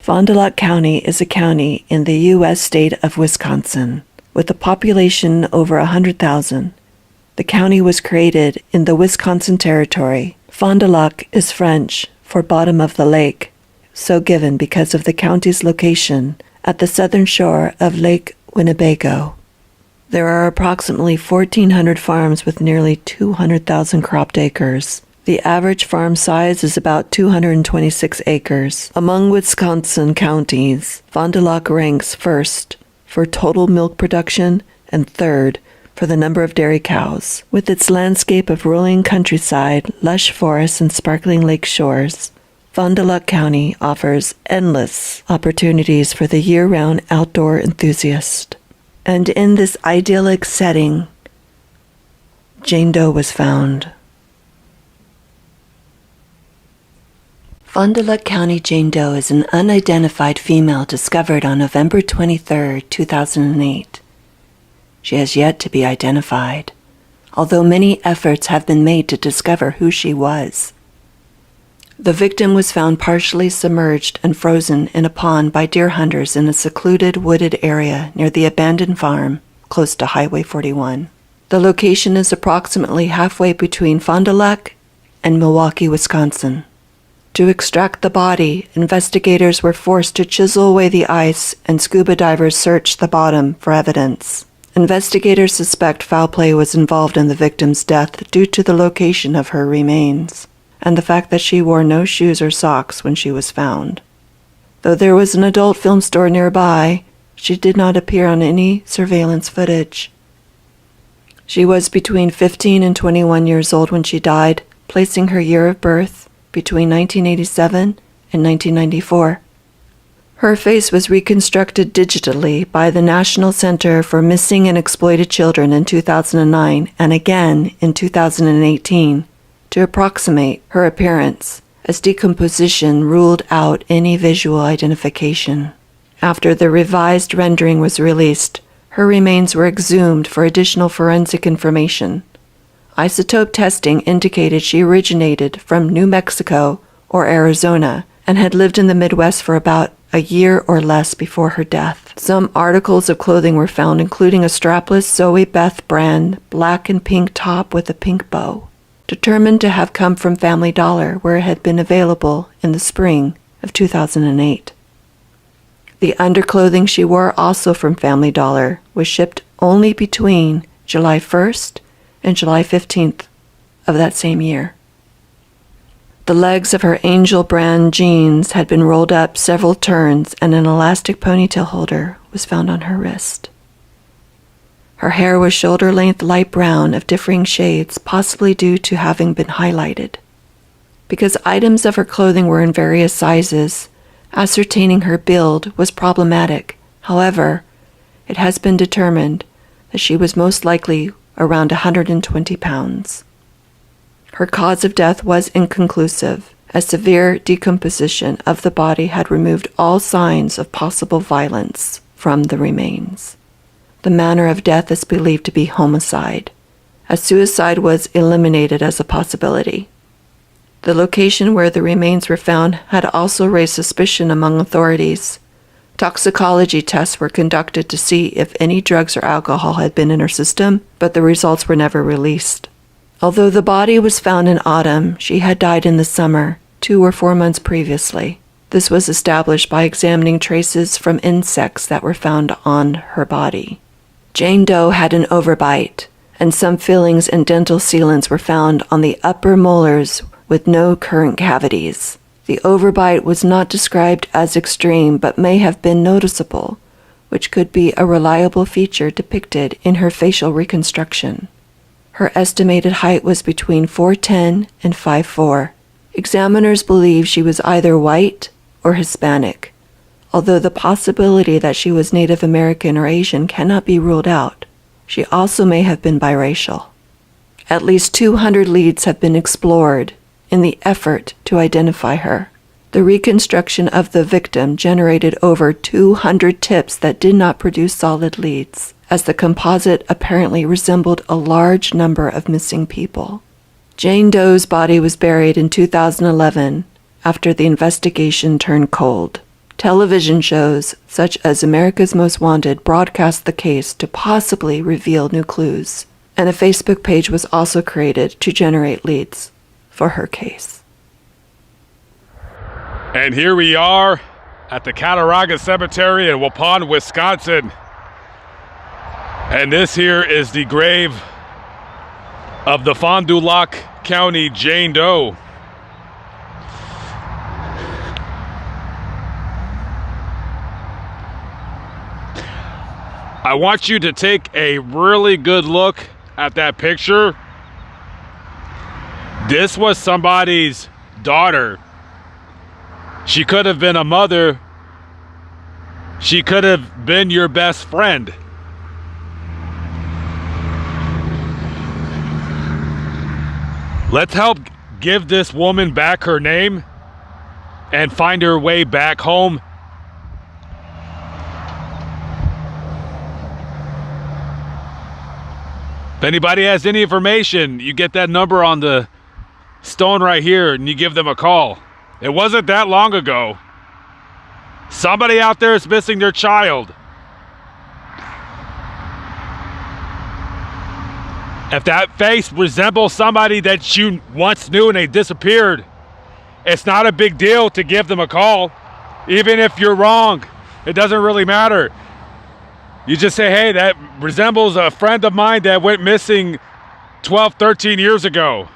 Fond du Lac County is a county in the U.S. state of Wisconsin, with a population over 100,000. The county was created in the Wisconsin Territory. Fond du Lac is French for bottom of the lake, so given because of the county's location at the southern shore of Lake Winnebago. There are approximately 1,400 farms with nearly 200,000 cropped acres. The average farm size is about 226 acres. Among Wisconsin counties, Fond du Lac ranks first for total milk production and third for the number of dairy cows. With its landscape of rolling countryside, lush forests, and sparkling lake shores, Fond du Lac County offers endless opportunities for the year-round outdoor enthusiast. And in this idyllic setting, Jane Doe was found. Fond du Lac County Jane Doe is an unidentified female discovered on November 23, 2008. She has yet to be identified, although many efforts have been made to discover who she was. The victim was found partially submerged and frozen in a pond by deer hunters in a secluded wooded area near the abandoned farm close to Highway 41. The location is approximately halfway between Fond du Lac and Milwaukee, Wisconsin. To extract the body, investigators were forced to chisel away the ice, and scuba divers searched the bottom for evidence. Investigators suspect foul play was involved in the victim's death due to the location of her remains and the fact that she wore no shoes or socks when she was found. Though there was an adult film store nearby, she did not appear on any surveillance footage. She was between 15 and 21 years old when she died, placing her year of birth between 1987 and 1994. Her face was reconstructed digitally by the National Center for Missing and Exploited Children in 2009 and again in 2018 to approximate her appearance, as decomposition ruled out any visual identification. After the revised rendering was released, her remains were exhumed for additional forensic information. Isotope testing indicated she originated from New Mexico or Arizona and had lived in the Midwest for about a year or less before her death. Some articles of clothing were found, including a strapless Zoe Beth brand black and pink top with a pink bow, determined to have come from Family Dollar, where it had been available in the spring of 2008. The underclothing she wore, also from Family Dollar, was shipped only between July 1st and July 15th of that same year. The legs of her Angel brand jeans had been rolled up several turns, and an elastic ponytail holder was found on her wrist. Her hair was shoulder-length light brown of differing shades, possibly due to having been highlighted. Because items of her clothing were in various sizes, ascertaining her build was problematic. However, it has been determined that she was most likely around 120 pounds. Her cause of death was inconclusive, as severe decomposition of the body had removed all signs of possible violence from the remains. The manner of death is believed to be homicide, as suicide was eliminated as a possibility. The location where the remains were found had also raised suspicion among authorities. Toxicology tests were conducted to see if any drugs or alcohol had been in her system, but the results were never released. Although the body was found in autumn, she had died in the summer, 2 or 4 months previously. This was established by examining traces from insects that were found on her body. Jane Doe had an overbite, and some fillings and dental sealants were found on the upper molars with no current cavities. The overbite was not described as extreme, but may have been noticeable, which could be a reliable feature depicted in her facial reconstruction. Her estimated height was between 4'10" and 5'4". Examiners believe she was either white or Hispanic, although the possibility that she was Native American or Asian cannot be ruled out. She also may have been biracial. At least 200 leads have been explored in the effort to identify her. The reconstruction of the victim generated over 200 tips that did not produce solid leads, as the composite apparently resembled a large number of missing people. Jane Doe's body was buried in 2011 after the investigation turned cold. Television shows, such as America's Most Wanted, broadcast the case to possibly reveal new clues, and a Facebook page was also created to generate leads for her case. And here we are at the Cattaraugus Cemetery in Waupun, Wisconsin. And this here is the grave of the Fond du Lac County Jane Doe. I want you to take a really good look at that picture. This was somebody's daughter. She could have been a mother. She could have been your best friend. Let's help give this woman back her name and find her way back home. If anybody has any information, you get that number on the stone right here and you give them a call. It wasn't that long ago. Somebody out there is missing their child. If that face resembles somebody that you once knew and they disappeared, it's not a big deal to give them a call. Even if you're wrong, it doesn't really matter. You just say, hey, that resembles a friend of mine that went missing 12, 13 years ago.